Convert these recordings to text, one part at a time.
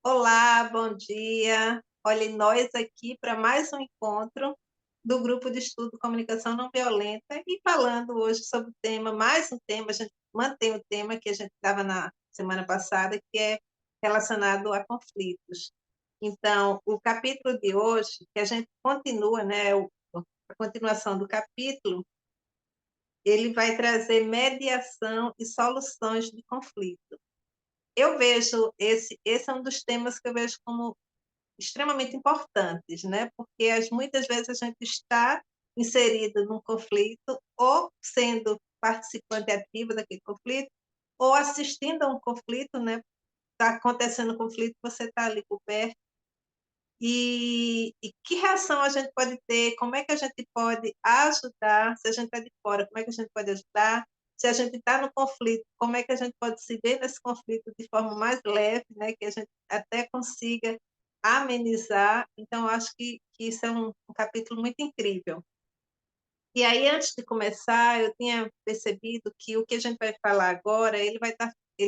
Olá, bom dia. Olha, nós aqui para mais um encontro do grupo de estudo Comunicação Não Violenta e falando hoje sobre o tema, mais um tema, a gente mantém o tema que a gente estava na semana passada, que é relacionado a conflitos. Então, o capítulo de hoje, que a gente continua, né, a continuação do capítulo, ele vai trazer mediação e soluções de conflito. Eu vejo esse é um dos temas que eu vejo como extremamente importantes, né? Porque muitas vezes a gente está inserido num conflito, ou sendo participante ativo daquele conflito, ou assistindo a um conflito, né? Está acontecendo um conflito, você está ali por perto. E que reação a gente pode ter? Como é que a gente pode ajudar? Se a gente está de fora, como é que a gente pode ajudar? Se a gente está no conflito, como é que a gente pode se ver nesse conflito de forma mais leve, né? Que a gente até consiga amenizar. Então, eu acho que isso é um capítulo muito incrível. E aí, antes de começar, eu tinha percebido que o que a gente vai falar agora, ele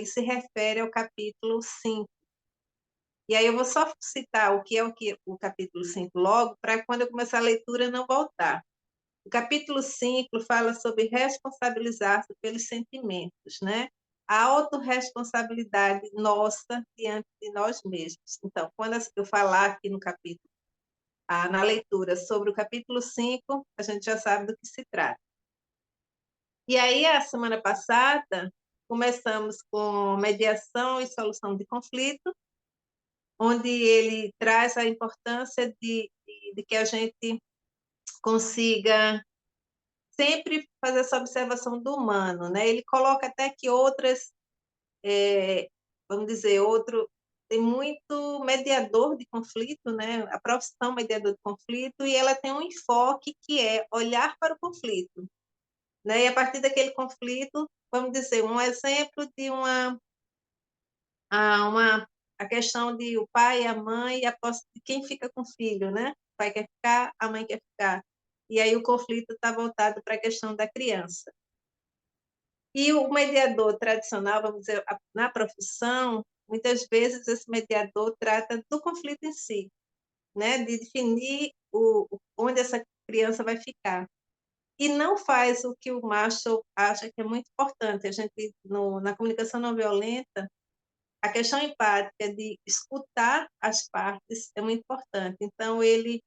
se refere ao capítulo 5. E aí eu vou só citar o capítulo 5 logo, para quando eu começar a leitura não voltar. O capítulo 5 fala sobre responsabilizar-se pelos sentimentos, né? A autorresponsabilidade nossa diante de nós mesmos. Então, quando eu falar aqui no capítulo, na leitura sobre o capítulo 5, a gente já sabe do que se trata. E aí, a semana passada, começamos com mediação e solução de conflito, onde ele traz a importância de que a gente consiga sempre fazer essa observação do humano, né? Ele coloca até que vamos dizer, tem muito mediador de conflito, né? A profissão mediador de conflito, e ela tem um enfoque que é olhar para o conflito, né? E a partir daquele conflito, vamos dizer, um exemplo de a questão de o pai e a mãe, e a posse de quem fica com o filho, né? O pai quer ficar, a mãe quer ficar. E aí o conflito está voltado para a questão da criança. E o mediador tradicional, vamos dizer, na profissão, muitas vezes esse mediador trata do conflito em si, né? De definir onde essa criança vai ficar. E não faz o que o Marshall acha que é muito importante. A gente, na comunicação não violenta, a questão empática de escutar as partes é muito importante. Então, ele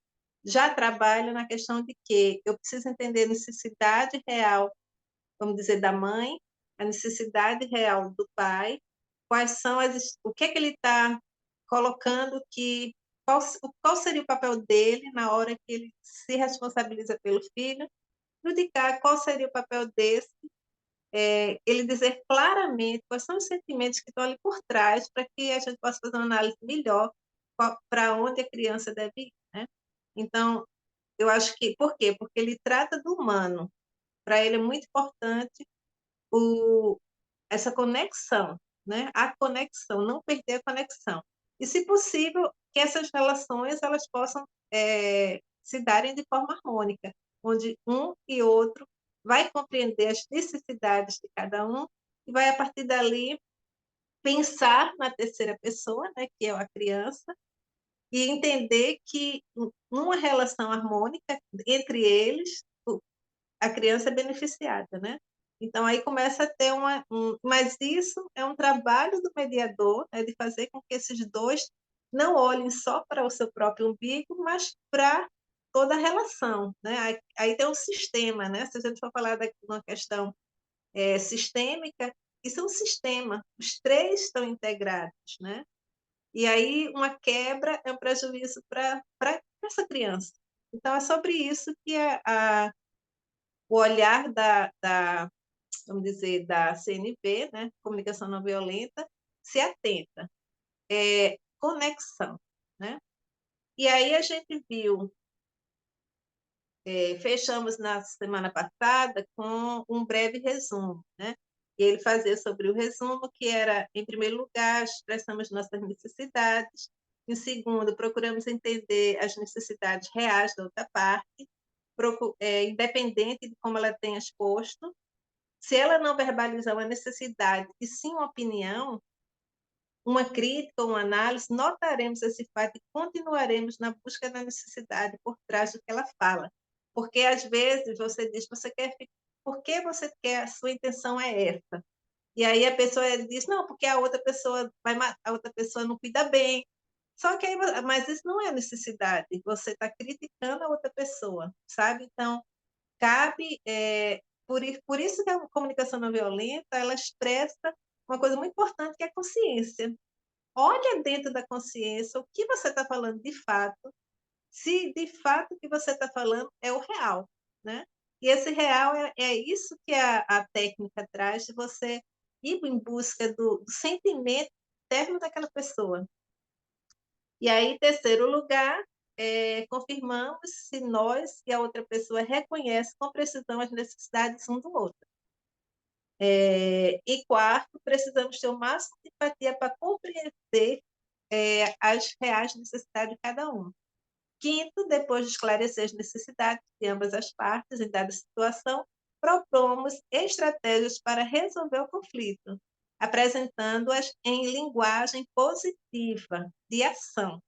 já trabalha na questão de que eu preciso entender a necessidade real, vamos dizer, da mãe, a necessidade real do pai, o que é que ele está colocando, qual seria o papel dele na hora que ele se responsabiliza pelo filho, indicar qual seria o papel desse, ele dizer claramente quais são os sentimentos que estão ali por trás, para que a gente possa fazer uma análise melhor para onde a criança deve ir, né? Então, eu acho que, por quê? Porque ele trata do humano. Para ele é muito importante o, essa conexão, né? A conexão, não perder a conexão. E, se possível, que essas relações elas possam se darem de forma harmônica, onde um e outro vai compreender as necessidades de cada um e vai, a partir dali, pensar na terceira pessoa, né, que é a criança, e entender que, numa relação harmônica entre eles, a criança é beneficiada, né? Então, aí começa a ter mas isso é um trabalho do mediador, né, de fazer com que esses dois não olhem só para o seu próprio umbigo, mas para toda a relação, né? Aí tem um sistema, né? Se a gente for falar de uma questão sistêmica, isso é um sistema, os três estão integrados, né? E aí uma quebra é um prejuízo para essa criança. Então, é sobre isso que o olhar vamos dizer, da CNV, né, Comunicação Não Violenta, se atenta. Conexão, né? E aí a gente viu, fechamos na semana passada com um breve resumo, né? E ele fazia sobre o resumo, que era, em primeiro lugar, expressamos nossas necessidades, em segundo, procuramos entender as necessidades reais da outra parte, independente de como ela tenha exposto. Se ela não verbaliza uma necessidade e sim uma opinião, uma crítica, uma análise, notaremos esse fato e continuaremos na busca da necessidade por trás do que ela fala. Porque, às vezes, você diz, você quer, por que você quer, a sua intenção é essa? E aí a pessoa diz, não, porque a outra pessoa vai matar, a outra pessoa não cuida bem. Só que aí, mas isso não é necessidade, você está criticando a outra pessoa, sabe? Então, cabe, por isso que a comunicação não violenta, ela expressa uma coisa muito importante, que é a consciência. Olha dentro da consciência o que você está falando de fato, se de fato o que você está falando é o real, né? E esse real é isso que a técnica traz, de você ir em busca do sentimento interno daquela pessoa. E aí, em terceiro lugar, confirmamos se nós e a outra pessoa reconhecem com precisão as necessidades um do outro. E quarto, precisamos ter o máximo de empatia para compreender as reais necessidades de cada um. Quinto, depois de esclarecer as necessidades de ambas as partes em dada situação, propomos estratégias para resolver o conflito, apresentando-as em linguagem positiva, de ação.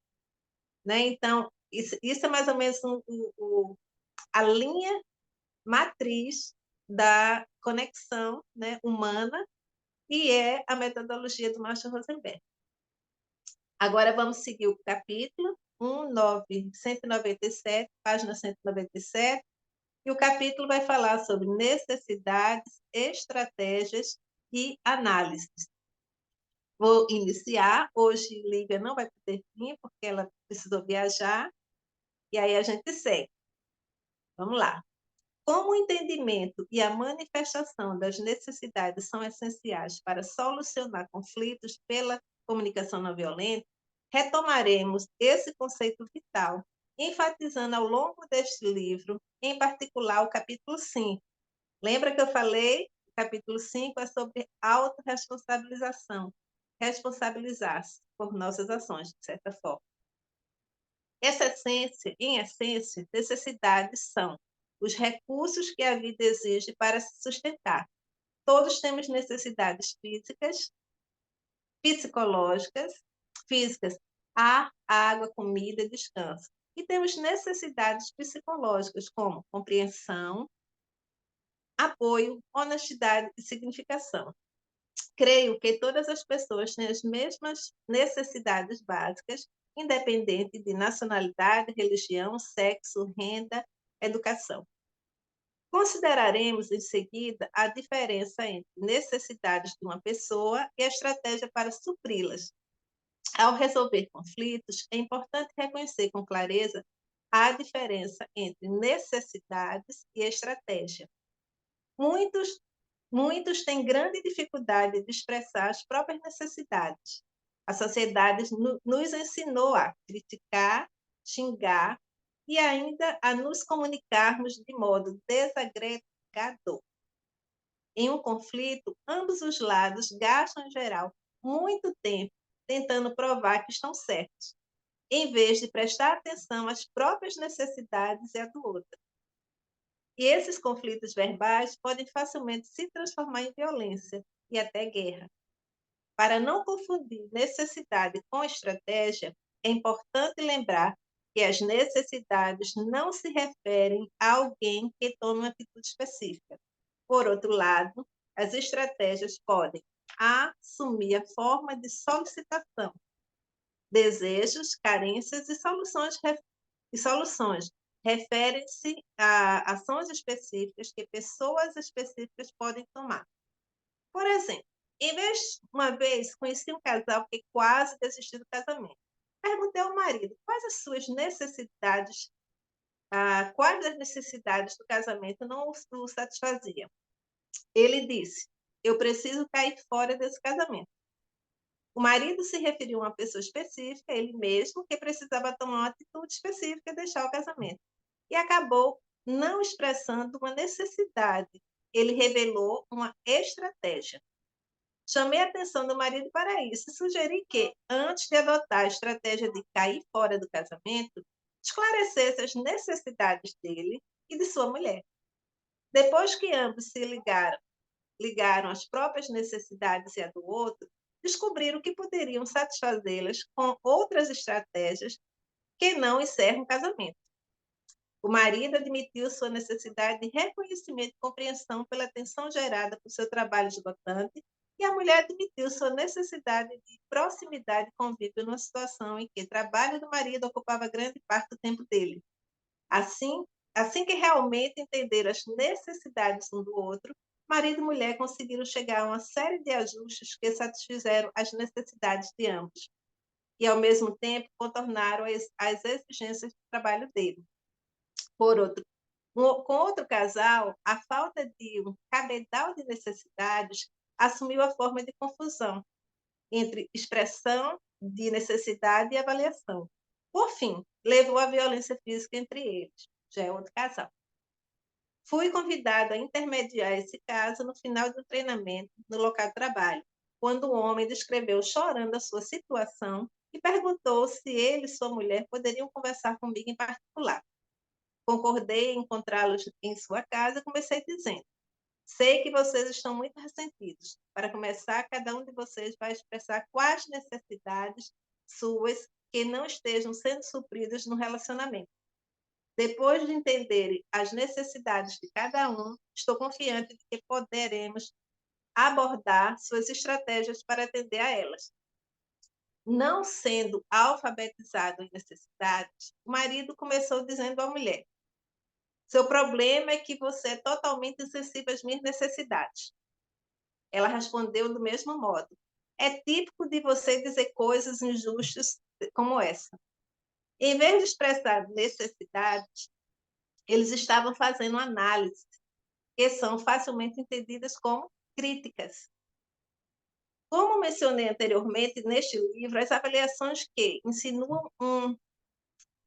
Né? Então, isso é mais ou menos a linha matriz da conexão, né, humana, e é a metodologia do Marshall Rosenberg. Agora vamos seguir o capítulo 197, página 197, e o capítulo vai falar sobre necessidades, estratégias e análises. Vou iniciar. Hoje Lívia não vai poder vir, porque ela precisou viajar, e aí a gente segue. Vamos lá. Como o entendimento e a manifestação das necessidades são essenciais para solucionar conflitos pela comunicação não violenta, retomaremos esse conceito vital, enfatizando ao longo deste livro, em particular o capítulo 5. Lembra que eu falei? O capítulo 5 é sobre autorresponsabilização, responsabilizar-se por nossas ações, de certa forma. Em essência, necessidades são os recursos que a vida exige para se sustentar. Todos temos necessidades físicas, psicológicas, físicas, ar, água, comida, descanso. E temos necessidades psicológicas, como compreensão, apoio, honestidade e significação. Creio que todas as pessoas têm as mesmas necessidades básicas, independente de nacionalidade, religião, sexo, renda, educação. Consideraremos em seguida a diferença entre necessidades de uma pessoa e a estratégia para supri-las. Ao resolver conflitos, é importante reconhecer com clareza a diferença entre necessidades e estratégia. Muitos têm grande dificuldade de expressar as próprias necessidades. A sociedade nos ensinou a criticar, xingar e ainda a nos comunicarmos de modo desagregador. Em um conflito, ambos os lados gastam, em geral, muito tempo tentando provar que estão certos, em vez de prestar atenção às próprias necessidades e à do outro. E esses conflitos verbais podem facilmente se transformar em violência e até guerra. Para não confundir necessidade com estratégia, é importante lembrar que as necessidades não se referem a alguém que tome uma atitude específica. Por outro lado, as estratégias podem assumir a forma de solicitação, desejos, carências e soluções referem-se a ações específicas que pessoas específicas podem tomar. Por exemplo, uma vez conheci um casal que quase desistiu do casamento. Perguntei ao marido quais as suas necessidades, quais das necessidades do casamento não o satisfaziam. Ele disse: eu preciso cair fora desse casamento. O marido se referiu a uma pessoa específica, ele mesmo, que precisava tomar uma atitude específica e deixar o casamento. E acabou não expressando uma necessidade. Ele revelou uma estratégia. Chamei a atenção do marido para isso e sugeri que, antes de adotar a estratégia de cair fora do casamento, esclarecesse as necessidades dele e de sua mulher. Depois que ambos se ligaram as próprias necessidades e a do outro, descobriram que poderiam satisfazê-las com outras estratégias que não encerram o casamento. O marido admitiu sua necessidade de reconhecimento e compreensão pela atenção gerada por seu trabalho esgotante, e a mulher admitiu sua necessidade de proximidade e convívio numa situação em que o trabalho do marido ocupava grande parte do tempo dele. Assim que realmente entenderam as necessidades um do outro, marido e mulher conseguiram chegar a uma série de ajustes que satisfizeram as necessidades de ambos e, ao mesmo tempo, contornaram as exigências do trabalho dele. Com outro casal, a falta de um cabedal de necessidades assumiu a forma de confusão entre expressão de necessidade e avaliação. Por fim, levou à violência física entre eles. Já é outro casal. Fui convidada a intermediar esse caso no final do treinamento no local de trabalho, quando o homem descreveu chorando a sua situação e perguntou se ele e sua mulher poderiam conversar comigo em particular. Concordei em encontrá-los em sua casa e comecei dizendo: sei que vocês estão muito ressentidos. Para começar, cada um de vocês vai expressar quais necessidades suas que não estejam sendo supridas no relacionamento. Depois de entenderem as necessidades de cada um, estou confiante de que poderemos abordar suas estratégias para atender a elas. Não sendo alfabetizado em necessidades, o marido começou dizendo à mulher: seu problema é que você é totalmente insensível às minhas necessidades. Ela respondeu do mesmo modo: é típico de você dizer coisas injustas como essa. Em vez de expressar necessidades, eles estavam fazendo análises, que são facilmente entendidas como críticas. Como mencionei anteriormente neste livro, as avaliações que insinuam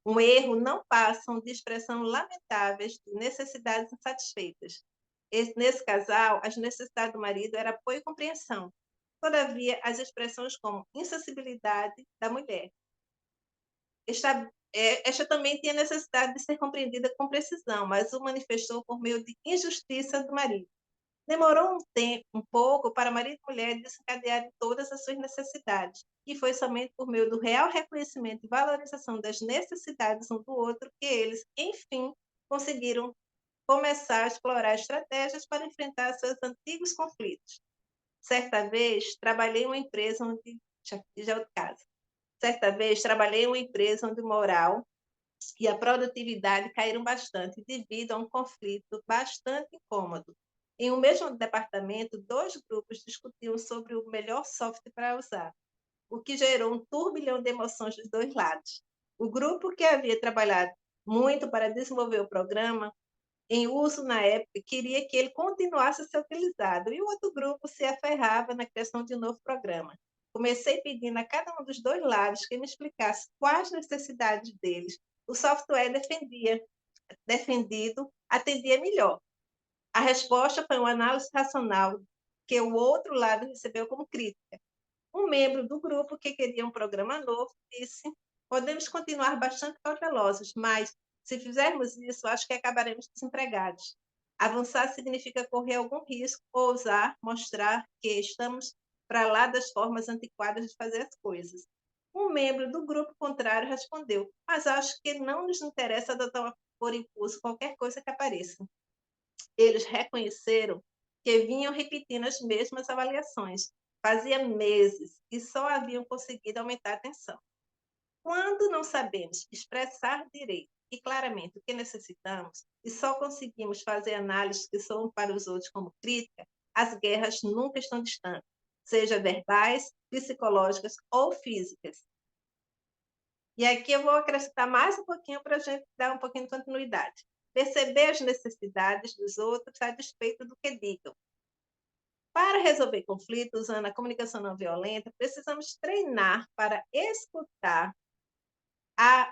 um erro não passam de expressão lamentáveis de necessidades insatisfeitas. Nesse casal, as necessidades do marido eram apoio e compreensão. Todavia, as expressões como insensibilidade da mulher. Esta também tinha necessidade de ser compreendida com precisão, mas o manifestou por meio de injustiça do marido. Demorou um pouco para marido e mulher desencadearem todas as suas necessidades, e foi somente por meio do real reconhecimento e valorização das necessidades um do outro que eles, enfim, conseguiram começar a explorar estratégias para enfrentar seus antigos conflitos. Certa vez, trabalhei em uma empresa onde... Já é outro caso. Certa vez, trabalhei em uma empresa onde o moral e a produtividade caíram bastante devido a um conflito bastante incômodo. Em um mesmo departamento, dois grupos discutiam sobre o melhor software para usar, o que gerou um turbilhão de emoções dos dois lados. O grupo que havia trabalhado muito para desenvolver o programa em uso na época queria que ele continuasse a ser utilizado, e o outro grupo se aferrava na criação de um novo programa. Comecei pedindo a cada um dos dois lados que me explicasse quais necessidades deles o software defendido atendia melhor. A resposta foi uma análise racional que o outro lado recebeu como crítica. Um membro do grupo que queria um programa novo disse: podemos continuar bastante cautelosos, mas se fizermos isso, acho que acabaremos desempregados. Avançar significa correr algum risco, ousar, mostrar que estamos para lá das formas antiquadas de fazer as coisas. Um membro do grupo contrário respondeu: mas acho que não nos interessa adotar por impulso qualquer coisa que apareça. Eles reconheceram que vinham repetindo as mesmas avaliações. Fazia meses e só haviam conseguido aumentar a tensão. Quando não sabemos expressar direito e claramente o que necessitamos e só conseguimos fazer análises que são para os outros como crítica, as guerras nunca estão distantes, seja verbais, psicológicas ou físicas. E aqui eu vou acrescentar mais um pouquinho para a gente dar um pouquinho de continuidade. Perceber as necessidades dos outros a despeito do que digam. Para resolver conflitos usando a comunicação não violenta, precisamos treinar para escutar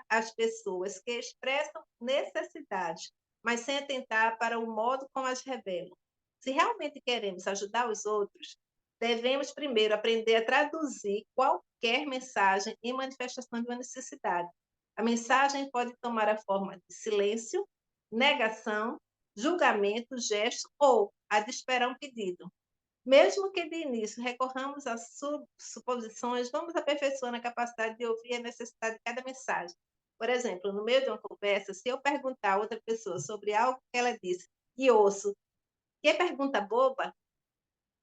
as pessoas que expressam necessidades, mas sem atentar para o modo como as revelam. Se realmente queremos ajudar os outros, devemos primeiro aprender a traduzir qualquer mensagem em manifestação de uma necessidade. A mensagem pode tomar a forma de silêncio, negação, julgamento, gesto ou a de esperar um pedido. Mesmo que de início recorramos a suposições, vamos aperfeiçoando a capacidade de ouvir a necessidade de cada mensagem. Por exemplo, no meio de uma conversa, se eu perguntar a outra pessoa sobre algo que ela disse e ouço, que é pergunta boba,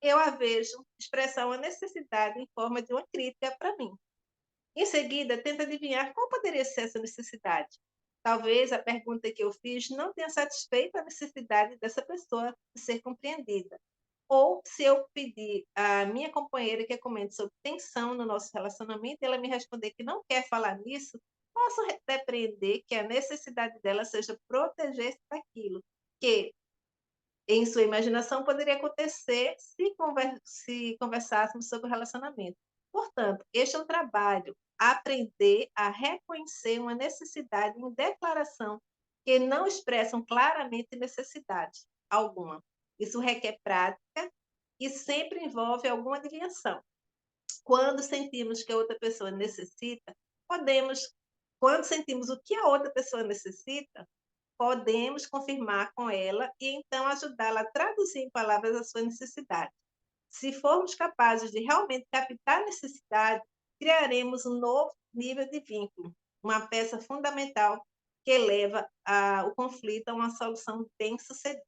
eu a vejo expressar uma necessidade em forma de uma crítica para mim. Em seguida, tento adivinhar qual poderia ser essa necessidade. Talvez a pergunta que eu fiz não tenha satisfeito a necessidade dessa pessoa de ser compreendida. Ou se eu pedir à minha companheira que comente sobre tensão no nosso relacionamento e ela me responder que não quer falar nisso, posso depreender que a necessidade dela seja proteger-se daquilo que, em sua imaginação, poderia acontecer se conversássemos sobre o relacionamento. Portanto, este é um trabalho, aprender a reconhecer uma necessidade em declaração que não expressam claramente necessidade alguma. Isso requer prática e sempre envolve alguma adivinhação. Quando sentimos que a outra pessoa necessita, podemos, quando sentimos o que a outra pessoa necessita, podemos confirmar com ela e então ajudá-la a traduzir em palavras a sua necessidade. Se formos capazes de realmente captar a necessidade, criaremos um novo nível de vínculo, uma peça fundamental que leva o conflito a uma solução bem-sucedida.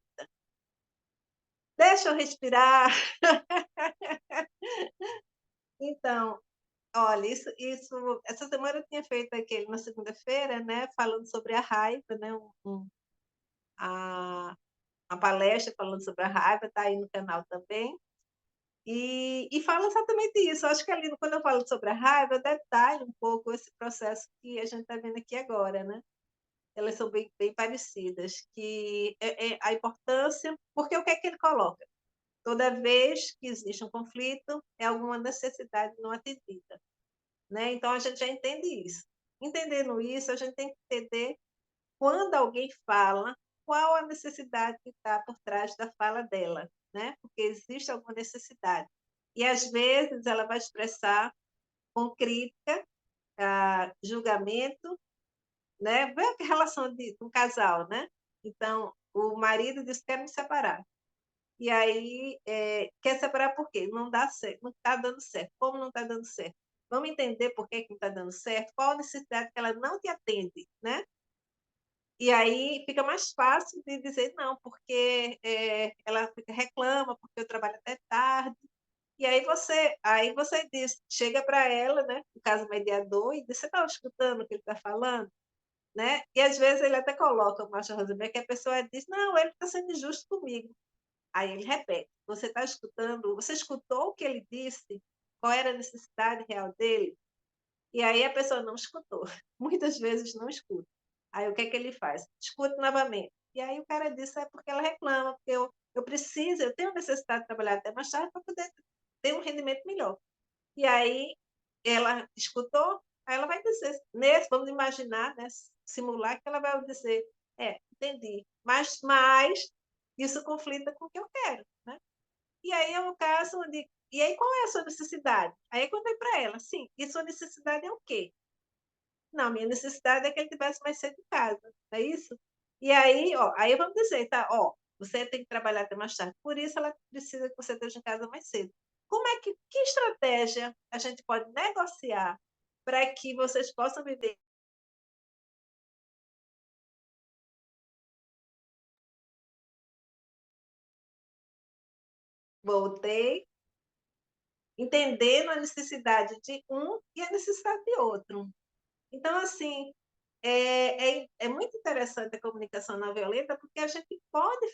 Deixa eu respirar. Então, olha, essa semana eu tinha feito aquele na segunda-feira, né, falando sobre a raiva, né, a, uma palestra falando sobre a raiva, está aí no canal também. E fala exatamente isso. Eu acho que ali, quando eu falo sobre a raiva, eu detalho um pouco esse processo que a gente está vendo aqui agora, né? Elas são bem parecidas, que é a importância, porque o que é que ele coloca? Toda vez que existe um conflito, é alguma necessidade não atendida, né? Então a gente já entende isso. Entendendo isso, a gente tem que entender quando alguém fala, qual a necessidade que está por trás da fala dela, né? Porque existe alguma necessidade. E às vezes ela vai expressar com crítica, julgamento, né? Vê a relação de um casal, né? Então, o marido diz que quer me separar. E aí, quer separar por quê? Não dá certo, não está dando certo. Como não está dando certo? Vamos entender por que não está dando certo? Qual a necessidade que ela não te atende, né? E aí fica mais fácil de dizer não, porque ela reclama, porque eu trabalho até tarde. E aí você diz, chega para ela, né, no caso mediador, e diz, você está escutando o que ele está falando? Né? E às vezes ele até coloca o macho Rosenberg, que a pessoa diz, não, ele está sendo injusto comigo. Aí ele repete, você está escutando, você escutou o que ele disse? Qual era a necessidade real dele? E aí a pessoa não escutou. Muitas vezes não escuta. Aí o que é que ele faz? Escuta novamente. E aí o cara diz, é porque ela reclama, porque eu preciso, eu tenho necessidade de trabalhar até mais tarde para poder ter um rendimento melhor. E aí ela escutou, aí ela vai dizer, vamos imaginar, né, simular que ela vai dizer, entendi, mas isso conflita com o que eu quero, né? E aí é um caso onde, e aí qual é a sua necessidade? Aí eu contei para ela, sim, e sua necessidade é o quê? Não, minha necessidade é que ele tivesse mais cedo em casa, não é isso? E aí, ó, aí vamos dizer, tá, ó, você tem que trabalhar até mais tarde, por isso ela precisa que você esteja em casa mais cedo. Que estratégia a gente pode negociar para que vocês possam viver? Voltei, entendendo a necessidade de um e a necessidade de outro. Então, assim, é muito interessante a comunicação não violenta, porque a gente pode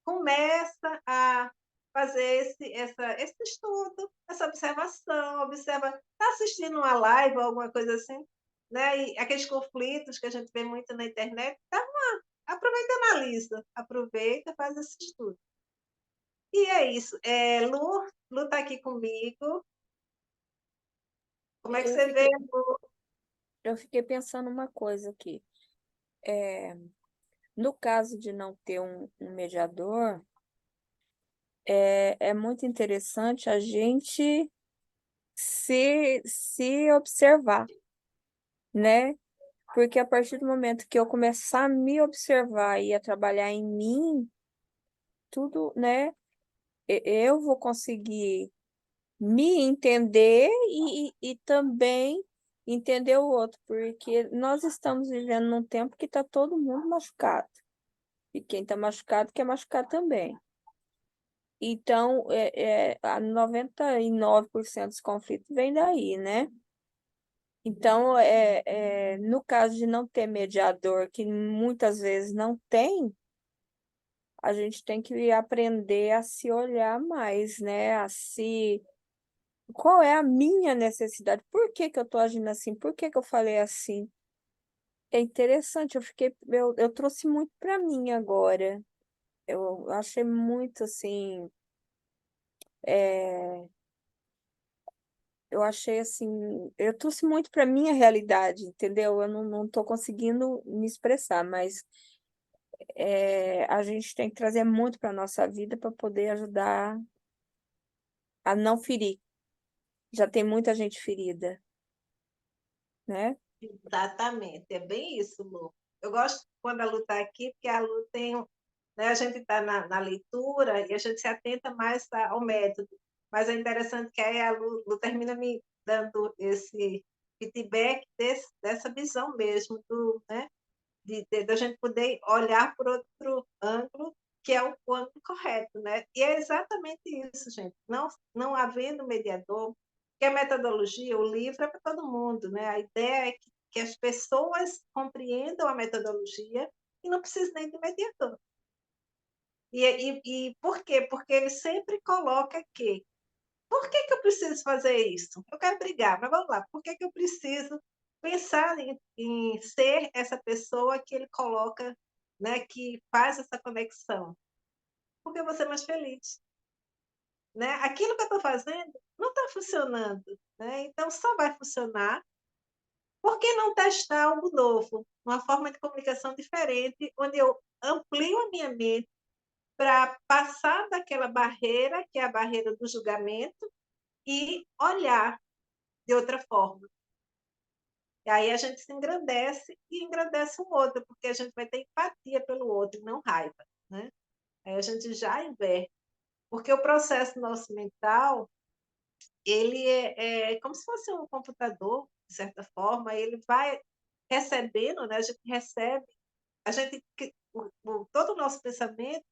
começa a fazer esse estudo, essa observação, observa, está assistindo uma live ou alguma coisa assim, né? E aqueles conflitos que a gente vê muito na internet, aproveita e analisa, aproveita, faz esse estudo. E é isso. Lu está aqui comigo. Como é que Eu você vê, fiquei, Lu? eu fiquei pensando uma coisa aqui. No caso de não ter um mediador, é muito interessante a gente se observar, né? Porque a partir do momento que eu começar a me observar e a trabalhar em mim, tudo, né? eu vou conseguir me entender e também entender o outro, porque nós estamos vivendo num tempo que está todo mundo machucado. E quem está machucado quer machucar também. Então, a 99% dos conflitos vem daí, né? Então, no caso de não ter mediador, que muitas vezes não tem, a gente tem que aprender a se olhar mais, né? Qual é a minha necessidade? Por que que eu estou agindo assim? Por que que eu falei assim? É interessante, eu trouxe muito para mim agora. Eu achei muito assim, é, eu achei assim, eu trouxe muito para minha realidade, entendeu? Eu não estou conseguindo me expressar, mas a gente tem que trazer muito para nossa vida para poder ajudar a não ferir. Já tem muita gente ferida, né? Exatamente, é bem isso, Lu. Eu gosto quando a Lu está aqui, porque a Lu tem, né, a gente está na leitura e a gente se atenta mais ao método. Mas é interessante que aí a Lu termina me dando esse feedback dessa visão mesmo, né, de a gente poder olhar por outro ângulo, que é o ângulo correto, né? E é exatamente isso, gente. Não havendo mediador, que a metodologia, o livro é para todo mundo, né? A ideia é que as pessoas compreendam a metodologia e não precisam nem de mediador. E por quê? Porque ele sempre coloca que por que eu preciso fazer isso? Eu quero brigar, mas vamos lá. Por que eu preciso pensar em ser essa pessoa que ele coloca, né, que faz essa conexão? Porque eu vou ser mais feliz. Né? Aquilo que eu estou fazendo não está funcionando. Né? Então, só vai funcionar. Por que não testar algo novo? Uma forma de comunicação diferente, onde eu amplio a minha mente para passar daquela barreira, que é a barreira do julgamento, e olhar de outra forma. E aí a gente se engrandece e engrandece o outro, porque a gente vai ter empatia pelo outro, não raiva. Né? Aí a gente já inverte. Porque o processo nosso mental, ele é como se fosse um computador, de certa forma, ele vai recebendo, né? A gente recebe, a gente, todo o nosso pensamento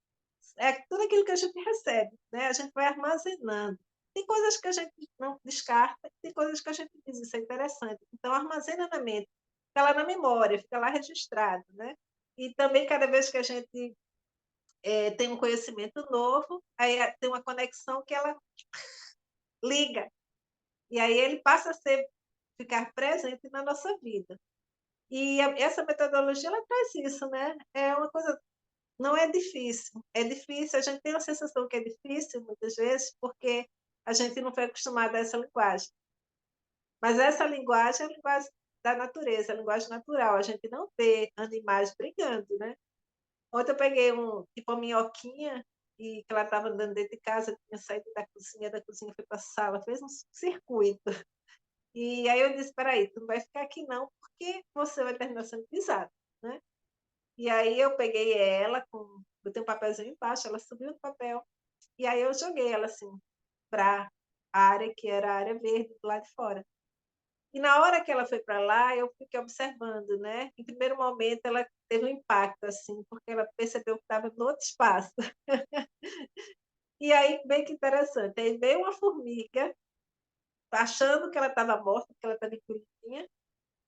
é tudo aquilo que a gente recebe, né? A gente vai armazenando. Tem coisas que a gente não descarta, tem coisas que a gente diz, isso é interessante. Então, armazena na mente, fica lá na memória, fica lá registrado, né? E também, cada vez que a gente tem um conhecimento novo, aí tem uma conexão que ela liga, e aí ele passa a ficar presente na nossa vida. E essa metodologia, ela traz isso, né? É uma coisa, não é difícil. É difícil, a gente tem a sensação que é difícil, muitas vezes, porque a gente não foi acostumado a essa linguagem. Mas essa linguagem é a linguagem da natureza, a linguagem natural. A gente não vê animais brigando, né? Ontem eu peguei tipo uma minhoquinha e que ela estava andando dentro de casa, tinha saído da cozinha foi para a sala, fez um circuito. E aí eu disse, espera aí, tu não vai ficar aqui não, porque você vai terminar sendo pisado, né? E aí eu peguei ela, botei um papelzinho embaixo, ela subiu no papel, e aí eu joguei ela assim para a área que era a área verde do lado de fora. E na hora que ela foi para lá, eu fiquei observando, né? Em primeiro momento, ela teve um impacto, assim, porque ela percebeu que estava em outro espaço. E aí, bem que interessante, aí veio uma formiga, achando que ela estava morta, porque ela estava pequenininha.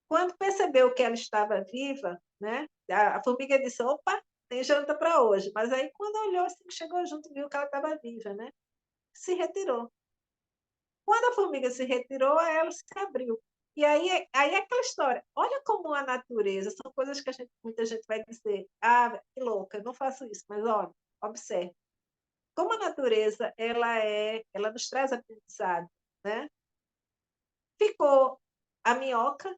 Quando percebeu que ela estava viva, né? A formiga disse, opa, tem janta para hoje. Mas aí, quando olhou, assim, chegou junto, viu que ela estava viva, né? Se retirou. Quando a formiga se retirou, ela se abriu. E aí é aquela história. Olha como a natureza, são coisas que muita gente vai dizer, ah, que louca, eu não faço isso, mas olha, observe. Como a natureza, ela nos traz aprendizado, né? Ficou a minhoca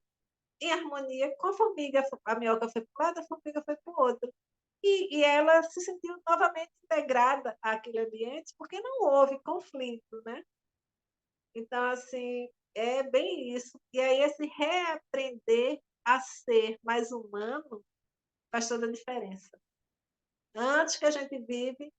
em harmonia com a formiga. A minhoca foi para um lado, a formiga foi para o outro. E ela se sentiu novamente integrada àquele ambiente, porque não houve conflito, né? Então, assim, é bem isso. E aí, esse reaprender a ser mais humano faz toda a diferença. Antes que a gente vive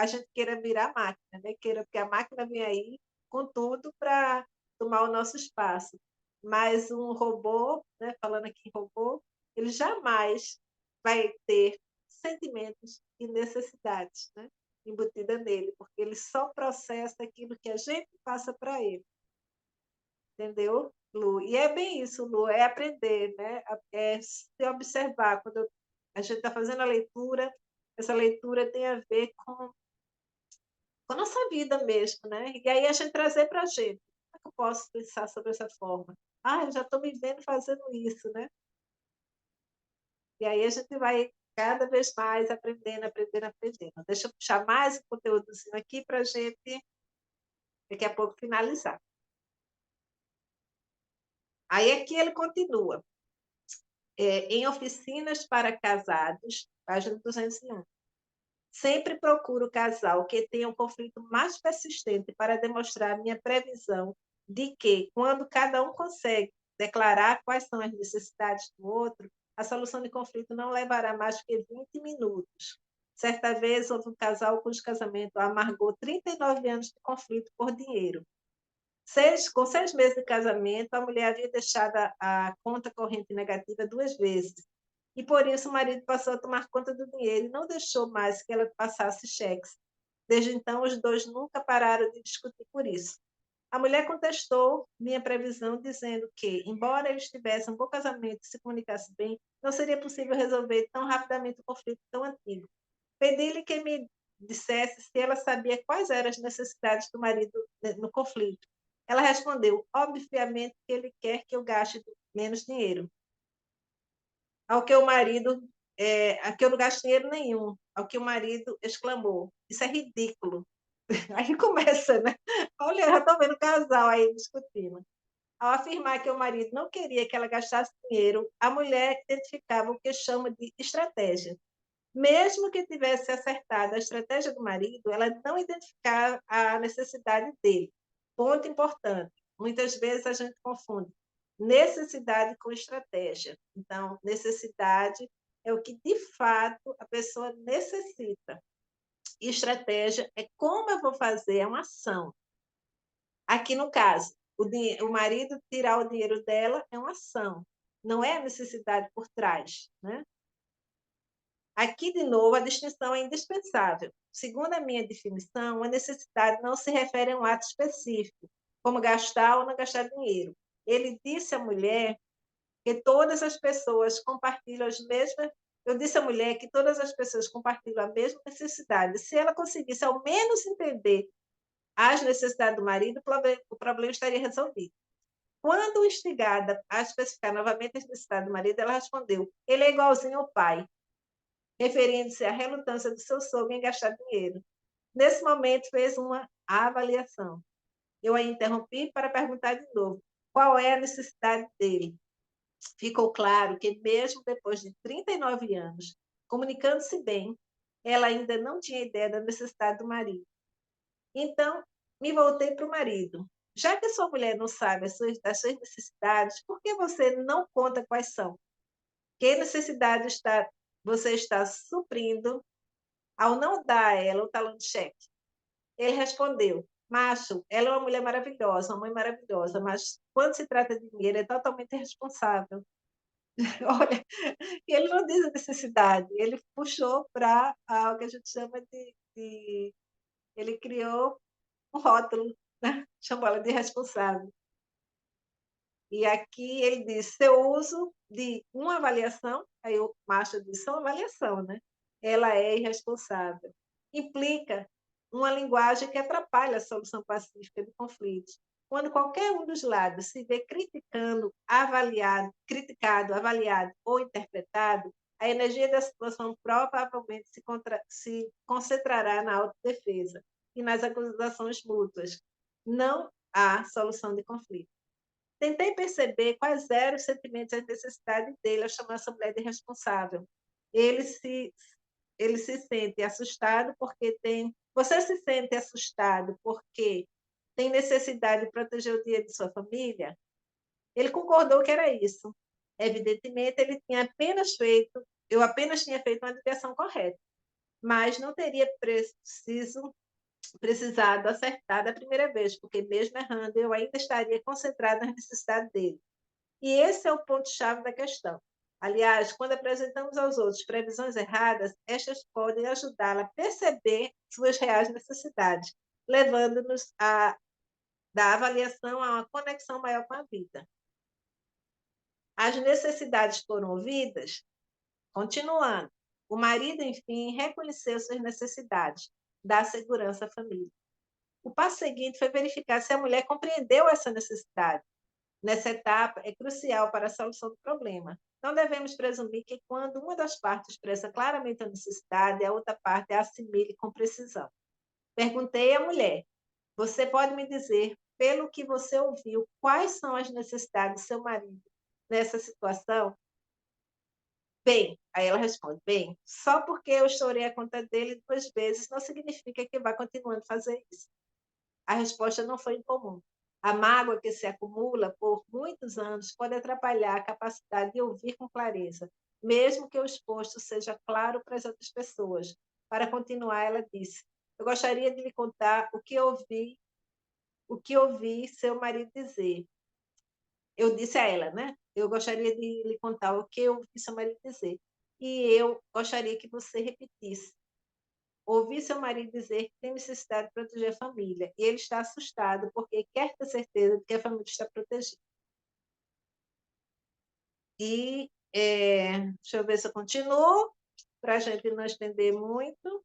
a gente queira virar máquina, né? Queira, porque a máquina vem aí com tudo para tomar o nosso espaço. Mas um robô, né? Falando aqui em robô, ele jamais vai ter sentimentos e necessidades, né? Embutida nele, porque ele só processa aquilo que a gente passa para ele. Entendeu, Lu? E é bem isso, Lu, é aprender, né? É se observar. Quando a gente está fazendo a leitura, essa leitura tem a ver com a nossa vida mesmo, né? E aí a gente trazer para a gente. Como é que eu posso pensar sobre essa forma? Ah, eu já estou me vendo fazendo isso, né? E aí a gente vai cada vez mais aprendendo, aprendendo, aprendendo. Deixa eu puxar mais um conteúdozinho aqui para a gente, daqui a pouco, finalizar. Aí aqui ele continua. Em oficinas para casados, página 201. Sempre procuro o casal que tenha um conflito mais persistente para demonstrar minha previsão de que, quando cada um consegue declarar quais são as necessidades do outro, a solução de conflito não levará mais que 20 minutos. Certa vez, houve um casal cujo casamento amargou 39 anos de conflito por dinheiro. Com 6 meses de casamento, a mulher havia deixado a conta corrente negativa 2 vezes. E por isso o marido passou a tomar conta do dinheiro e não deixou mais que ela passasse cheques. Desde então, os dois nunca pararam de discutir por isso. A mulher contestou minha previsão, dizendo que, embora eles tivessem um bom casamento e se comunicassem bem, não seria possível resolver tão rapidamente um conflito tão antigo. Pedi-lhe que me dissesse se ela sabia quais eram as necessidades do marido no conflito. Ela respondeu, obviamente, que ele quer que eu gaste menos dinheiro. Ao que o marido, a que eu não gasto dinheiro nenhum. Ao que o marido exclamou, isso é ridículo. Aí começa, né? Olha, já estou vendo o casal aí discutindo. Ao afirmar que o marido não queria que ela gastasse dinheiro, a mulher identificava o que chama de estratégia. Mesmo que tivesse acertado a estratégia do marido, ela não identificava a necessidade dele. Ponto importante. Muitas vezes a gente confunde necessidade com estratégia. Então, necessidade é o que de fato a pessoa necessita. E estratégia é como eu vou fazer, é uma ação. Aqui no caso, o marido tirar o dinheiro dela é uma ação, não é a necessidade por trás, né? Aqui, de novo, a distinção é indispensável. Segundo a minha definição, a necessidade não se refere a um ato específico, como gastar ou não gastar dinheiro. Ele disse à mulher que todas as pessoas compartilham as mesmas. Eu disse à mulher que todas as pessoas compartilham a mesma necessidade. Se ela conseguisse ao menos entender as necessidades do marido, o problema estaria resolvido. Quando instigada a especificar novamente as necessidades do marido, ela respondeu: ele é igualzinho ao pai, referindo-se à relutância do seu sogro em gastar dinheiro. Nesse momento, fez uma avaliação. Eu a interrompi para perguntar de novo qual é a necessidade dele. Ficou claro que, mesmo depois de 39 anos, comunicando-se bem, ela ainda não tinha ideia da necessidade do marido. Então, me voltei para o marido. Já que sua mulher não sabe das suas necessidades, por que você não conta quais são? Que necessidade você está suprindo ao não dar a ela o talão de cheque? Ele respondeu: macho, ela é uma mulher maravilhosa, uma mãe maravilhosa, mas quando se trata de dinheiro é totalmente irresponsável. Olha, e ele não diz a necessidade, ele puxou para algo que a gente chama de. Ele criou um rótulo, né? Chamou ela de irresponsável. E aqui ele diz: seu uso de uma avaliação, aí o macho diz: só uma avaliação, né? Ela é irresponsável. Implica uma linguagem que atrapalha a solução pacífica de conflitos. Quando qualquer um dos lados se vê criticado, avaliado ou interpretado, a energia da situação provavelmente se concentrará na autodefesa e nas acusações mútuas. Não há solução de conflito. Tentei perceber quais eram os sentimentos e a necessidade dele ao chamar essa mulher de irresponsável. Ele se, ele se sente assustado porque tem. Você se sente assustado porque tem necessidade de proteger o dinheiro de sua família? Ele concordou que era isso. Evidentemente, eu apenas tinha feito uma adivinhação correta. mas não teria precisado acertar da primeira vez, porque mesmo errando, eu ainda estaria concentrada na necessidade dele. E esse é o ponto-chave da questão. Aliás, quando apresentamos aos outros previsões erradas, estas podem ajudá-la a perceber suas reais necessidades, levando-nos da avaliação a uma conexão maior com a vida. As necessidades foram ouvidas? Continuando. O marido, enfim, reconheceu suas necessidades, dá segurança à família. O passo seguinte foi verificar se a mulher compreendeu essa necessidade. Nessa etapa, é crucial para a solução do problema. Não devemos presumir que quando uma das partes expressa claramente a necessidade, a outra parte a assimile com precisão. Perguntei à mulher: você pode me dizer, pelo que você ouviu, quais são as necessidades do seu marido nessa situação? Bem, aí ela responde: bem, só porque eu estourei a conta dele 2 vezes não significa que vá continuando a fazer isso. A resposta não foi incomum. A mágoa que se acumula por muitos anos pode atrapalhar a capacidade de ouvir com clareza, mesmo que o exposto seja claro para as outras pessoas. Para continuar, ela disse: eu gostaria de lhe contar o que ouvi seu marido dizer. Eu disse a ela, né? Eu gostaria de lhe contar o que eu ouvi seu marido dizer. E eu gostaria que você repetisse. Ouvi seu marido dizer que tem necessidade de proteger a família. E ele está assustado porque quer ter certeza de que a família está protegida. E deixa eu ver se eu continuo, para a gente não estender muito.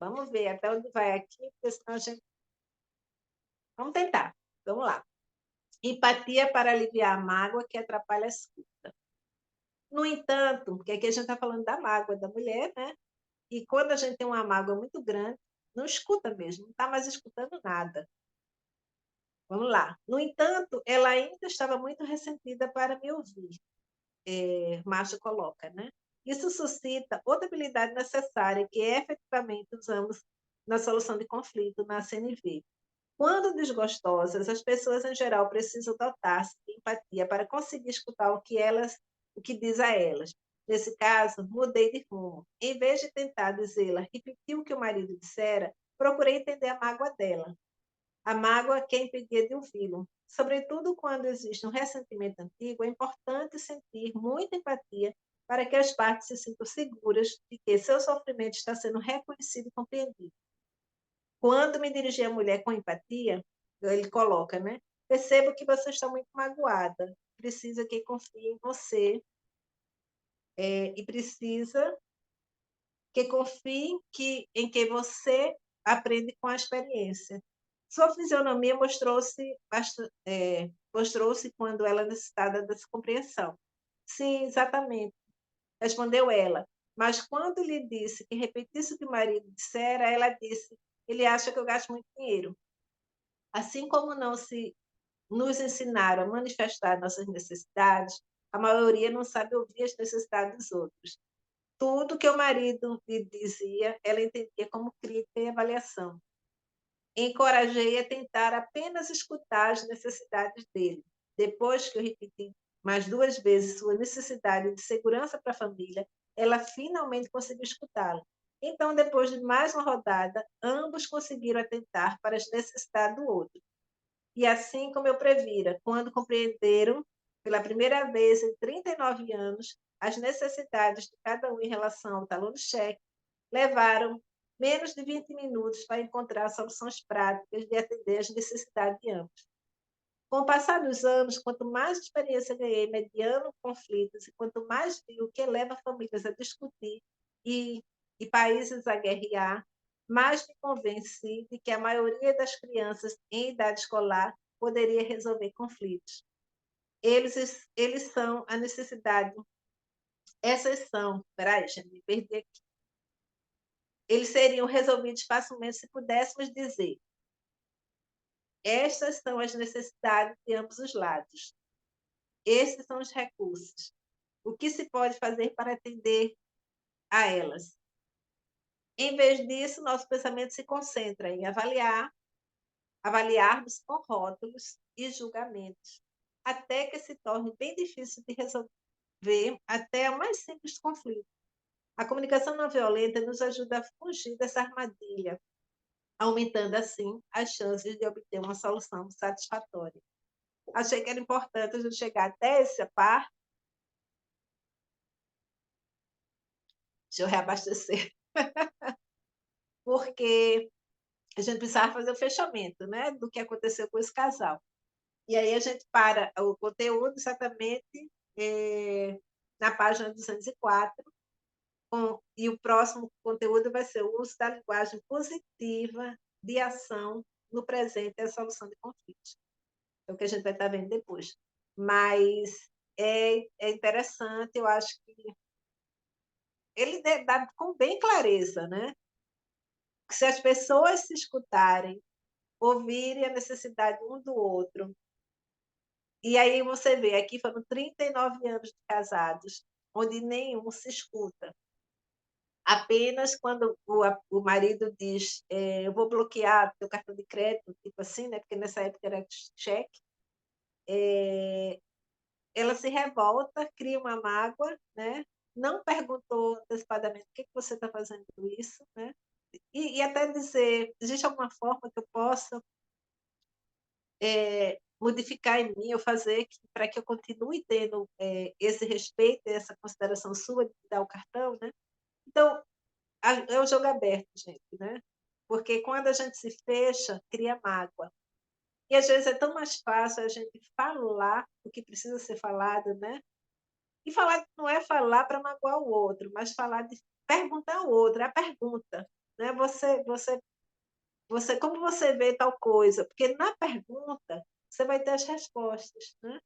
Vamos ver até onde vai aqui, porque senão a gente. Vamos tentar. Vamos lá. Empatia para aliviar a mágoa que atrapalha a escuta. No entanto, porque aqui a gente está falando da mágoa da mulher, né? E quando a gente tem uma mágoa muito grande, não escuta mesmo, não está mais escutando nada. Vamos lá. No entanto, ela ainda estava muito ressentida para me ouvir. Márcio coloca, né? Isso suscita outra habilidade necessária que efetivamente usamos na solução de conflito na CNV. Quando desgostosas, as pessoas em geral precisam dotar-se de empatia para conseguir escutar o que diz a elas. Nesse caso, mudei de rumo. Em vez de tentar dizê-la, repetir o que o marido dissera, procurei entender a mágoa dela. A mágoa que a impedia de ouvi-lo. Sobretudo quando existe um ressentimento antigo, é importante sentir muita empatia para que as partes se sintam seguras de que seu sofrimento está sendo reconhecido e compreendido. Quando me dirigi à mulher com empatia, ele coloca, né? Percebo que você está muito magoada, precisa que confie em você e precisa que confie em que você aprende com a experiência. Sua fisionomia mostrou-se quando ela necessitada dessa compreensão. Sim, exatamente, respondeu ela. Mas quando lhe disse que repetisse o que o marido dissera, ela disse: ele acha que eu gasto muito dinheiro. Assim como não se nos ensinaram a manifestar nossas necessidades, a maioria não sabe ouvir as necessidades dos outros. Tudo que o marido lhe dizia, ela entendia como crítica e avaliação. Encorajei a tentar apenas escutar as necessidades dele. Depois que eu repeti mais 2 vezes sua necessidade de segurança para a família, ela finalmente conseguiu escutá-lo. Então, depois de mais uma rodada, ambos conseguiram atentar para as necessidades do outro. E assim como eu previra, quando compreenderam pela primeira vez em 39 anos as necessidades de cada um em relação ao talão de cheque, levaram menos de 20 minutos para encontrar soluções práticas de atender às necessidades de ambos. Com o passar dos anos, quanto mais experiência ganhei mediando conflitos e quanto mais vi o que leva famílias a discutir e, e países a guerrear, mais me convenci de que a maioria das crianças em idade escolar poderia resolver conflitos. Eles são a necessidade. Essas são. Peraí, já me perdi aqui. Eles seriam resolvidos facilmente se pudéssemos dizer: estas são as necessidades de ambos os lados. Esses são os recursos. O que se pode fazer para atender a elas? Em vez disso, nosso pensamento se concentra em avaliarmos com rótulos e julgamentos, até que se torne bem difícil de resolver até o mais simples conflito. A comunicação não violenta nos ajuda a fugir dessa armadilha, aumentando, assim, as chances de obter uma solução satisfatória. Achei que era importante a gente chegar até essa parte. Deixa eu reabastecer. Porque a gente precisava fazer o fechamento, né, do que aconteceu com esse casal. E aí a gente para o conteúdo exatamente na página 204, e o próximo conteúdo vai ser o uso da linguagem positiva de ação no presente e a solução de conflitos. É o que a gente vai estar vendo depois. Mas é interessante, eu acho que ele dá com bem clareza, né? Se as pessoas se escutarem, ouvirem a necessidade um do outro, e aí você vê, aqui foram 39 anos de casados, onde nenhum se escuta. Apenas quando o marido diz, eu vou bloquear teu cartão de crédito, tipo assim, né? Porque nessa época era cheque, ela se revolta, cria uma mágoa, né? Não perguntou antecipadamente por que você está fazendo isso, né? E até dizer, existe alguma forma que eu possa modificar em mim, ou fazer para que eu continue tendo esse respeito, essa consideração sua de dar o cartão, né? Então, é o jogo aberto, gente, né? Porque quando a gente se fecha, cria mágoa. E às vezes é tão mais fácil a gente falar o que precisa ser falado, né? E falar não é falar para magoar o outro, mas falar de perguntar ao outro, é a pergunta, né? Como você vê tal coisa? Porque na pergunta você vai ter as respostas, né?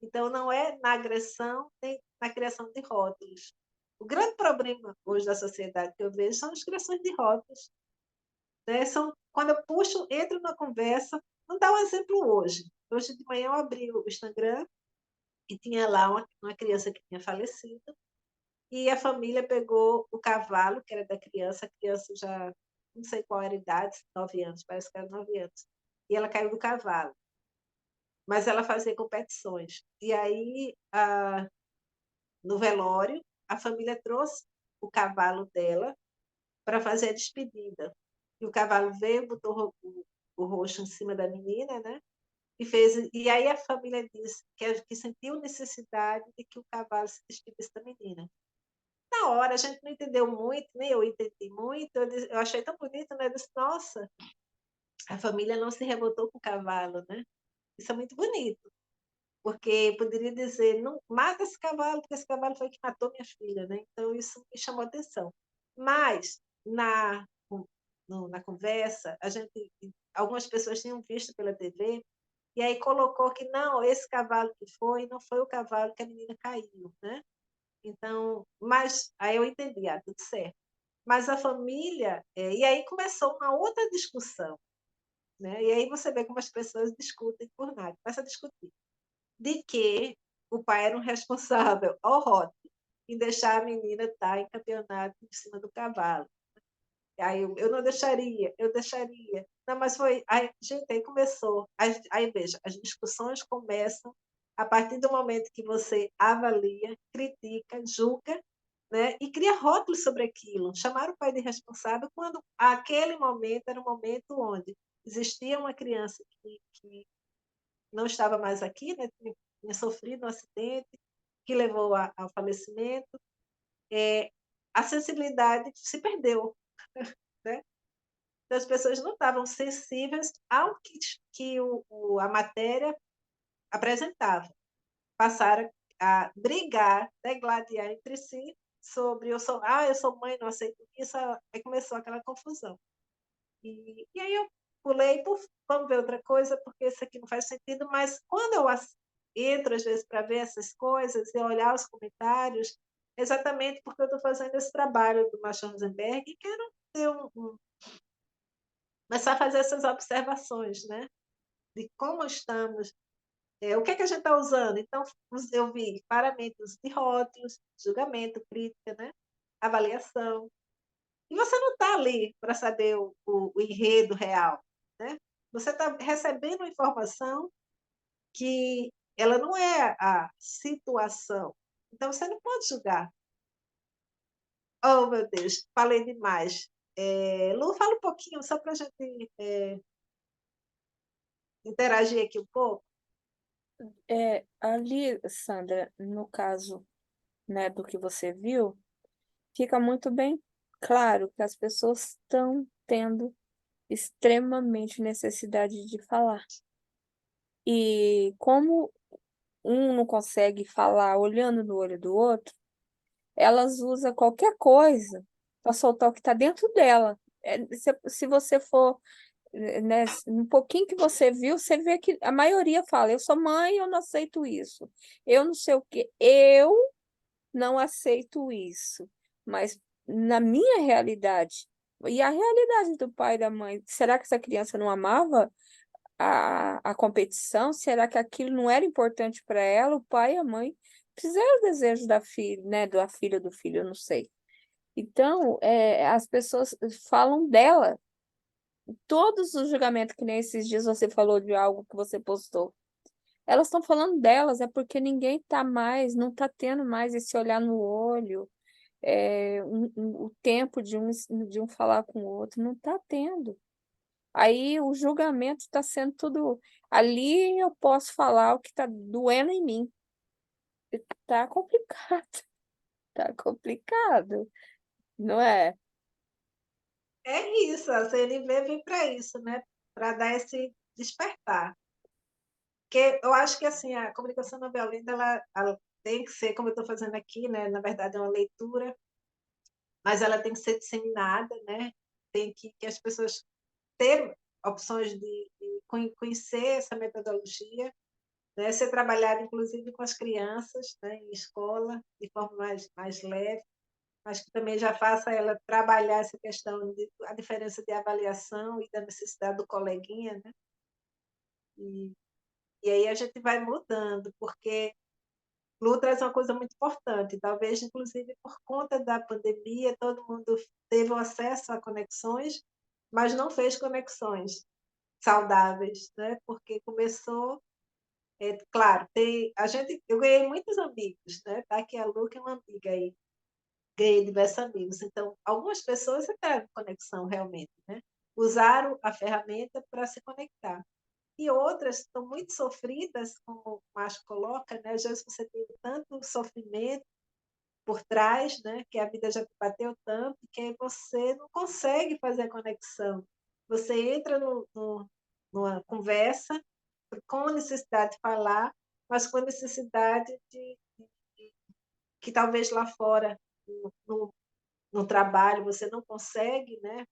Então não é na agressão nem na criação de rótulos. O grande problema hoje da sociedade que eu vejo são as criações de rótulos, né? São quando eu puxo, entro na conversa, vou dar um exemplo hoje. Hoje de manhã eu abri o Instagram e tinha lá uma criança que tinha falecido, e a família pegou o cavalo, que era da criança, a criança já não sei qual era a idade, 9 anos, parece que era 9 anos, e ela caiu do cavalo, mas ela fazia competições. E aí, no velório, a família trouxe o cavalo dela para fazer a despedida. E o cavalo veio, botou o rosto em cima da menina, né? E aí a família disse que sentiu necessidade de que o cavalo se despedisse da menina. Na hora, a gente não entendeu muito, nem eu entendi muito, eu achei tão bonito, né? Eu disse, nossa, a família não se revoltou com o cavalo, né? Isso é muito bonito, porque poderia dizer, não, mata esse cavalo, porque esse cavalo foi que matou minha filha, né? Então, isso me chamou a atenção. Mas, na conversa, algumas pessoas tinham visto pela TV, e aí colocou que não, esse cavalo que foi, não foi o cavalo que a menina caiu, né? Então, mas aí eu entendi, tudo certo. Mas a família, e aí começou uma outra discussão, né? E aí você vê como as pessoas discutem por nada, começa a discutir de que o pai era um responsável, ao rótulo, em deixar a menina estar em campeonato em cima do cavalo. Aí eu não deixaria, eu deixaria. Não, mas foi. Aí, gente, aí começou. Aí veja, as discussões começam a partir do momento que você avalia, critica, julga, né, e cria rótulos sobre aquilo. Chamar o pai de responsável quando aquele momento era um momento onde existia uma criança que não estava mais aqui, né, tinha sofrido um acidente que levou ao falecimento. A sensibilidade se perdeu, né? Então, as pessoas não estavam sensíveis ao que a matéria apresentava. Passaram a brigar, degladiar entre si sobre eu sou mãe, não aceito isso, aí começou aquela confusão. E aí eu pulei, vamos ver outra coisa, porque isso aqui não faz sentido, mas quando eu entro, às vezes, para ver essas coisas e olhar os comentários, exatamente porque eu estou fazendo esse trabalho do Marshall Rosenberg e quero ter começar a fazer essas observações, né? De como estamos, o que é que a gente está usando. Então, eu vi claramente uso de rótulos, julgamento, crítica, né? Avaliação. E você não está ali para saber o enredo real, né? Você está recebendo uma informação que ela não é a situação. Então, você não pode julgar. Oh, meu Deus, falei demais. Lu, fala um pouquinho, só para a gente interagir aqui um pouco. Ali, Sandra, no caso, né, do que você viu, fica muito bem claro que as pessoas estão tendo extremamente necessidade de falar. E como um não consegue falar olhando no olho do outro, elas usam qualquer coisa para soltar o que está dentro dela. Se você for, né, um pouquinho que você viu, você vê que a maioria fala: eu sou mãe, eu não aceito isso. Eu não sei o quê, eu não aceito isso. Mas na minha realidade, e a realidade do pai e da mãe, será que essa criança não amava a competição? Será que aquilo não era importante para ela? O pai e a mãe fizeram o desejo da filha, né, da filha do filho, eu não sei. Então, as pessoas falam dela. Todos os julgamentos, que nem esses dias você falou de algo que você postou, elas estão falando delas, é porque ninguém tá mais, não tá tendo mais esse olhar no olho, o tempo de um falar com o outro, não tá tendo. Aí o julgamento está sendo tudo. Ali eu posso falar o que está doendo em mim. Tá complicado, tá complicado, não é? É isso, a CNV vem para isso, né? Para dar esse despertar. Porque eu acho que assim, a comunicação não violenta ela tem que ser, como eu estou fazendo aqui, né? Na verdade, é uma leitura, mas ela tem que ser disseminada, né? Tem que as pessoas ter opções de conhecer essa metodologia, né? Ser trabalhada, inclusive, com as crianças, né? Em escola, de forma mais leve, mas que também já faça ela trabalhar essa questão de a diferença de avaliação e da necessidade do coleguinha, né? E, e aí a gente vai mudando, porque Lu traz uma coisa muito importante, talvez, inclusive, por conta da pandemia, todo mundo teve o acesso a conexões, mas não fez conexões saudáveis, né? Porque começou, claro, eu ganhei muitos amigos, né? Tá aqui a Lu, que é uma amiga aí, ganhei diversos amigos. Então, algumas pessoas entraram em conexão realmente, né? Usaram a ferramenta para se conectar. E outras estão muito sofridas, como o Márcio coloca, né? Às vezes você tem tanto sofrimento por trás, né? Que a vida já te bateu tanto que você não consegue fazer a conexão. Você entra numa conversa com a necessidade de falar, mas com a necessidade de que talvez lá fora, no, no trabalho, você não consegue, né?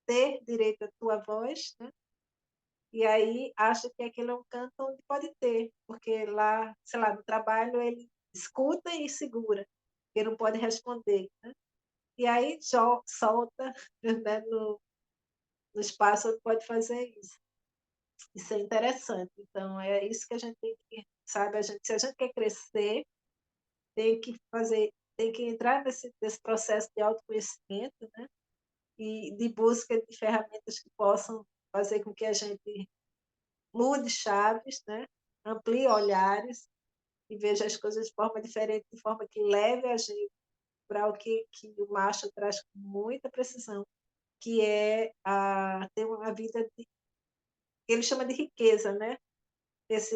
Ter direito à tua voz, né? E aí acha que aquele é um canto onde pode ter, porque lá, sei lá, no trabalho ele escuta e segura, ele não pode responder, né? E aí solta, né, no espaço onde pode fazer isso. Isso é interessante. Então, é isso que a gente tem que, sabe, se a gente quer crescer, tem que fazer, tem que entrar nesse processo de autoconhecimento, né? E de busca de ferramentas que possam fazer com que a gente mude chaves, né? Amplie olhares e veja as coisas de forma diferente, de forma que leve a gente para o que o macho traz com muita precisão, que é ter uma vida ele chama de riqueza, né?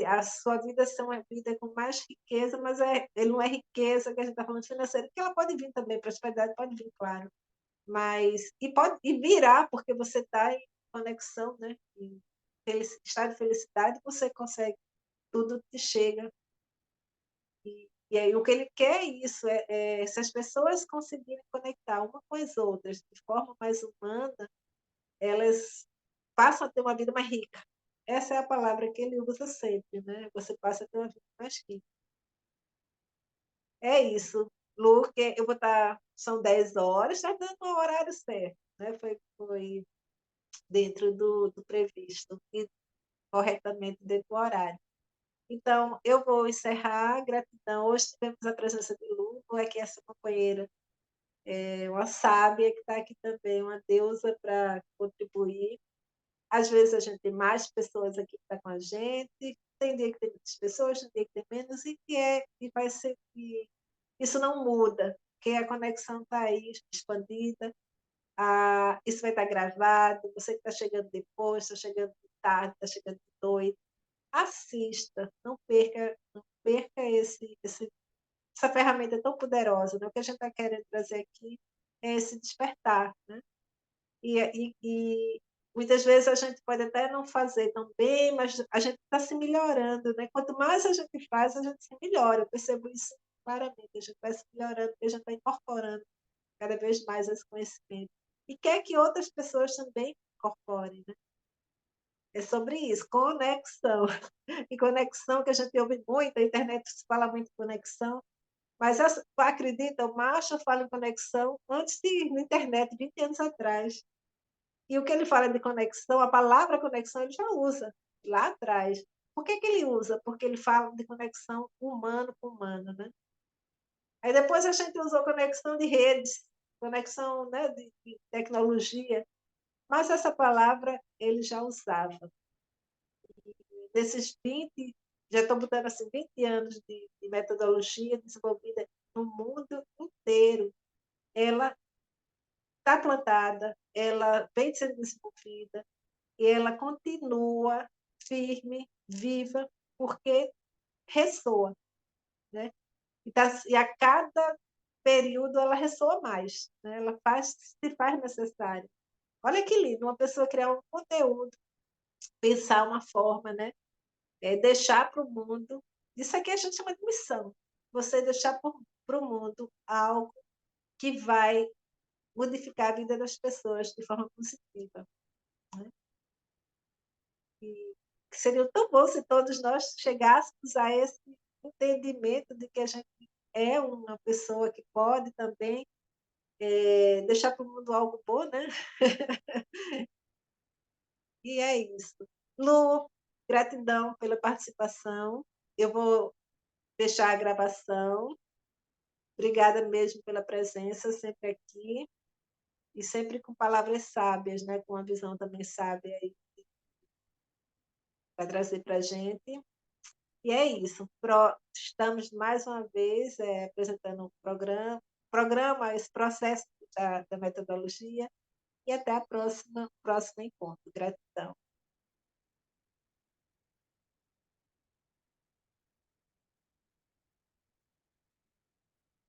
A sua vida ser uma vida com mais riqueza, mas ele não é riqueza que a gente está falando financeira, que ela pode vir também, prosperidade pode vir, claro, mas e virá, porque você está em conexão, né? Em estado de felicidade, você consegue, tudo te chega. E aí o que ele quer é isso, se as pessoas conseguirem conectar uma com as outras de forma mais humana, elas passam a ter uma vida mais rica. Essa é a palavra que ele usa sempre, né? Você passa a ter uma vida mais rica. É isso, Lu, que eu vou estar, são 10 horas, está dando o horário certo, né? Foi dentro do previsto e corretamente dentro do horário. Então, eu vou encerrar. Gratidão. Hoje tivemos a presença de Lu, é que essa companheira é uma sábia que está aqui também, uma deusa para contribuir. Às vezes a gente tem mais pessoas aqui que estão com a gente, tem dia que tem muitas pessoas, tem dia que tem menos, e vai ser que isso não muda. porque a conexão está aí expandida, isso vai estar gravado, você que está chegando depois, está chegando de tarde, está chegando de noite, assista, não perca essa ferramenta tão poderosa, né? O que a gente está querendo trazer aqui é esse despertar, né? E muitas vezes a gente pode até não fazer tão bem, mas a gente está se melhorando, né? Quanto mais a gente faz, a gente se melhora. Eu percebo isso claramente. A gente vai se melhorando, porque a gente está incorporando cada vez mais esse conhecimento. E quer que outras pessoas também incorporem, né? É sobre isso, conexão. E conexão que a gente ouve muito, a internet se fala muito de conexão, mas acredita, o Marshall fala em conexão antes de na internet, 20 anos atrás. E o que ele fala de conexão, a palavra conexão ele já usa lá atrás. Por que ele usa? Porque ele fala de conexão humano com humano, né? Aí depois a gente usou conexão de redes, conexão, né, de tecnologia, mas essa palavra ele já usava. Desses 20, já estou botando assim, 20 anos de metodologia desenvolvida no mundo inteiro. Ela está plantada, ela vem sendo desenvolvida, e ela continua firme, viva, porque ressoa, né? E a cada período ela ressoa mais, né? Ela se faz necessária. Olha que lindo, uma pessoa criar um conteúdo, pensar uma forma, né? Deixar para o mundo. Isso aqui a gente chama de missão. Você deixar para o mundo algo que vai modificar a vida das pessoas de forma positiva. Né? E que seria tão bom se todos nós chegássemos a esse entendimento de que a gente é uma pessoa que pode também deixar para o mundo algo bom, né? E é isso. Lu, gratidão pela participação. Eu vou deixar a gravação. Obrigada mesmo pela presença sempre aqui e sempre com palavras sábias, né? Com uma visão também sábia aí para trazer para a gente. E é isso. Estamos mais uma vez apresentando um programa, esse processo da metodologia, e até a próximo encontro. Gratidão.